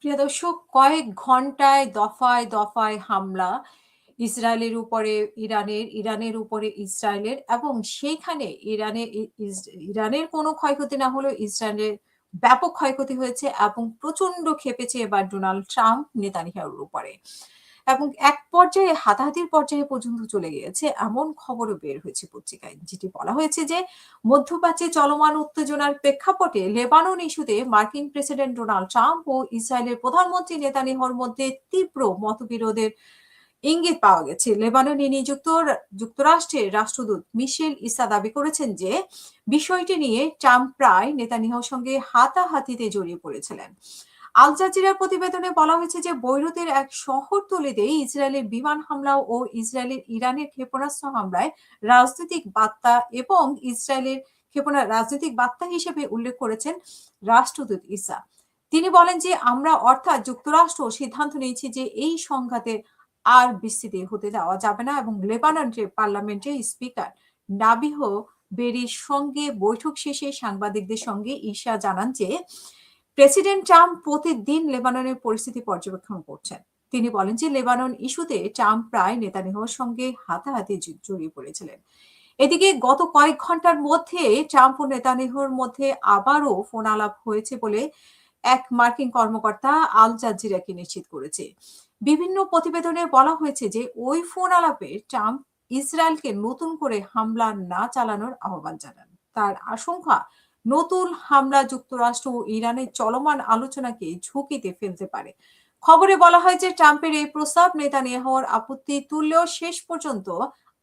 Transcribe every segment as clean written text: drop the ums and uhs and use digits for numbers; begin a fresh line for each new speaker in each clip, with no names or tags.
প্রিয় দর্শক, কয়েক ঘন্টায় দফায় দফায় হামলা ইসরায়েলের উপরে ইরানের উপরে ইসরায়েলের, এবং সেইখানে ইরানের কোনো ক্ষয়ক্ষতি না হলেও ইসরায়েলের ব্যাপক ক্ষয়ক্ষতি হয়েছে এবং প্রচন্ড ক্ষেপেছে এবার ডোনাল্ড ট্রাম্প নেতানিয়াহুর উপরে, এবং এক পর্যায়ে হাতাহাতির পর্যায়ে পর্যন্ত চলে গিয়েছে এমন খবরও বের হয়েছে পত্রিকায়, যেটি বলা হয়েছে যে মধ্যপ্রাচ্যে চলমান উত্তেজনার প্রেক্ষাপটে লেবানন ইস্যুতে মার্কিন প্রেসিডেন্ট ডোনাল্ড ট্রাম্প ও ইসরায়েলের প্রধানমন্ত্রী নেতানিয়াহুর মধ্যে তীব্র মতবিরোধের ইঙ্গিত পাওয়া গেছে। লেবাননে নিযুক্ত যুক্তরাষ্ট্রের রাষ্ট্রদূত মিশেল ইসা দাবি করেছেন যে বিষয়টি নিয়ে ট্রাম্প প্রায় নেতানিয়াহুর সঙ্গে হাতাহাতিতে জড়িয়ে পড়েছিলেন। আল জাজিরার প্রতিবেদনে বলা হয়েছে যে বৈরুতের এক শহরতলিতে ইসরায়েলের বিমান হামলা ও ইরানের ক্ষেপণাস্ত্র হামলায় রাজনৈতিক বার্তা এবং ইসরায়েলের রাজনৈতিক বার্তা হিসেবে উল্লেখ করেছেন রাষ্ট্রদূত ইসা। তিনি বলেন যে আমরা অর্থাৎ যুক্তরাষ্ট্র সিদ্ধান্ত নিয়েছি যে এই সংঘাতের আর বিস্তৃতি হতে দেওয়া যাবে না, এবং লেবাননের পার্লামেন্টের স্পিকার নাবিহ বেরির সঙ্গে বৈঠক শেষে সাংবাদিকদের সঙ্গে ঈশা জানান যে প্রেসিডেন্ট ট্রাম্প প্রতিদিন লেবাননের পরিস্থিতি পর্যবেক্ষণ করছেন। তিনি বলেন যে লেবানন ইস্যুতে ট্রাম্প প্রায় নেতানিয়াহুর সঙ্গে হাতাহাতি জড়িয়ে পড়েছিলেন। এদিকে গত কয়েক ঘন্টার মধ্যে ট্রাম্প ও নেতানিয়াহুর মধ্যে আবারও ফোন আলাপ হয়েছে বলে এক মার্কিন কর্মকর্তা আল জাজিরাকে নিশ্চিত করেছে। বিভিন্ন প্রতিবেদনে বলা হয়েছে যে ওই ফোন আলাপে ট্রাম্প ইসরায়েলকে নতুন করে হামলা না চালানোর আহ্বান জানান। তার আশঙ্কা নতুন হামলা যুক্তরাষ্ট্র ও ইরানের চলমান আলোচনাকে ঝুঁকিতে ফেলতে পারে। খবরে বলা হয় যে ট্রাম্পের এই প্রস্তাব নেতানিয়াহুর আপত্তি তুললেও শেষ পর্যন্ত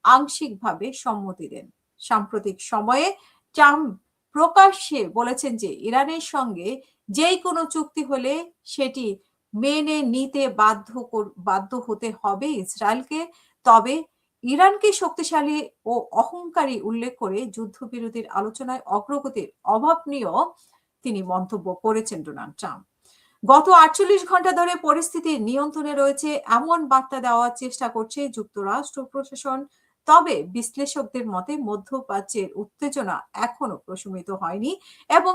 আংশিকভাবে সম্মতি দেন। সাম্প্রতিক সময়ে ট্রাম্প প্রকাশ্যে বলেছেন যে ইরানের সঙ্গে যেই কোনো চুক্তি হলে সেটি মেনে নিতে বাধ্য হতে হবে ইসরায়েলকে। তবে ইরানকে শক্তিশালী ও অহংকারী উল্লেখ করে যুদ্ধবিরতির আলোচনায় অগ্রগতির অভাব নিয়েও তিনি মন্তব্য করেছেন ডোনাল্ড ট্রাম্প। গত 48 ঘন্টা ধরে পরিস্থিতি নিয়ন্ত্রণে রয়েছে এমন বার্তা দেওয়ার চেষ্টা করছে যুক্তরাষ্ট্র প্রশাসন। তবে বিশ্লেষকদের মতে মধ্যপ্রাচ্যের উত্তেজনা এখনো প্রশমিত হয়নি এবং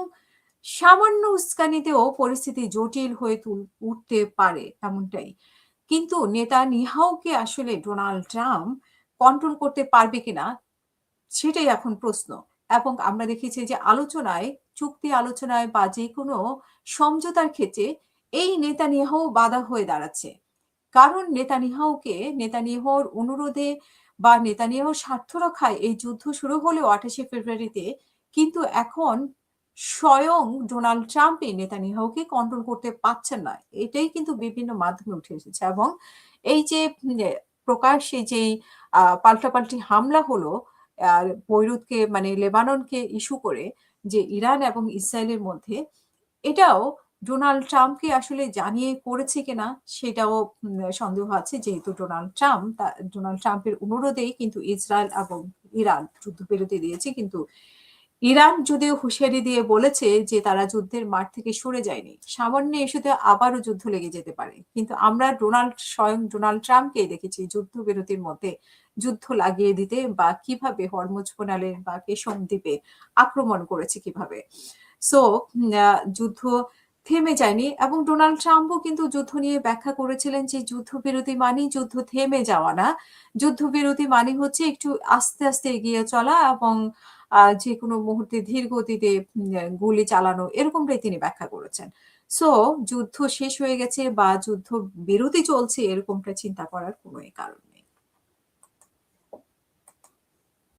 সামান্য উস্কানিতেও পরিস্থিতি জটিল হয়ে উঠতে পারে এমনটাই। কিন্তু নেতানিয়াহুকে আসলে ডোনাল্ড ট্রাম্প কন্ট্রোল করতে পারবে কিনা সেটাই এখন প্রশ্ন। এবং আমরা দেখেছি যে চুক্তি আলোচনায় বা যে কোনো সমঝোতার ক্ষেত্রে এই নেতানিয়াহু বাধা হয়ে দাঁড়াচ্ছে। কারণ নেতানিয়াহুর অনুরোধে বা নেতানিয়াহুর স্বার্থ রক্ষায় এই যুদ্ধ শুরু হলেও 28শে ফেব্রুয়ারিতে, কিন্তু এখন স্বয়ং ডোনাল্ড ট্রাম্পই নেতানিয়াহুকে কন্ট্রোল করতে পারছেন না। এটাই কিন্তু বিভিন্ন মাধ্যমে উঠে এসেছে, এবং এই যে প্রকাশ্যে যেই পাল্টাপাল্টি হামলা হলো বৈরুতকে মানে লেবাননকে ইস্যু করে, যে ইরান এবং ইসরায়েলের মধ্যে, এটাও ডোনাল্ড ট্রাম্পকে আসলে জানিয়ে করেছে কিনা সেটাও সন্দেহ আছে, যেহেতু ডোনাল্ড ট্রাম্পের অনুরোধেই কিন্তু ইসরায়েল এবং ইরান যুদ্ধবিরতি দিয়েছে। কিন্তু ইরান যদিও হুঁশিয়ারি দিয়ে বলেছে যে তারা যুদ্ধের মাঠ থেকে সরে যায়নি, সামান্য ইস্যুতে আবারও যুদ্ধ লেগে যেতে পারে। কিন্তু আমরা স্বয়ং ডোনাল্ড ট্রাম্পকেই দেখেছি যুদ্ধবিরতির মধ্যে যুদ্ধ লাগিয়ে দিতে, বা কিভাবে হরমুজ প্রণালীর বা কেশম দ্বীপে আক্রমণ করেছে কিভাবে। সো যুদ্ধ থেমে যায়নি, এবং ডোনাল্ড ট্রাম্পও কিন্তু যুদ্ধ নিয়ে ব্যাখ্যা করেছিলেন যে যুদ্ধবিরতি মানেই যুদ্ধ থেমে যাওয়া না, যুদ্ধবিরতি মানে হচ্ছে একটু আস্তে আস্তে এগিয়ে চলা এবং যে কোনো মুহূর্তে ধীর গতিতে গুলি চালানো, এরকমটাই তিনি ব্যাখ্যা করেছেন। সো যুদ্ধ শেষ হয়ে গেছে বা যুদ্ধ বিরতি চলছে এরকমটা চিন্তা করার কোনো কারণ নেই।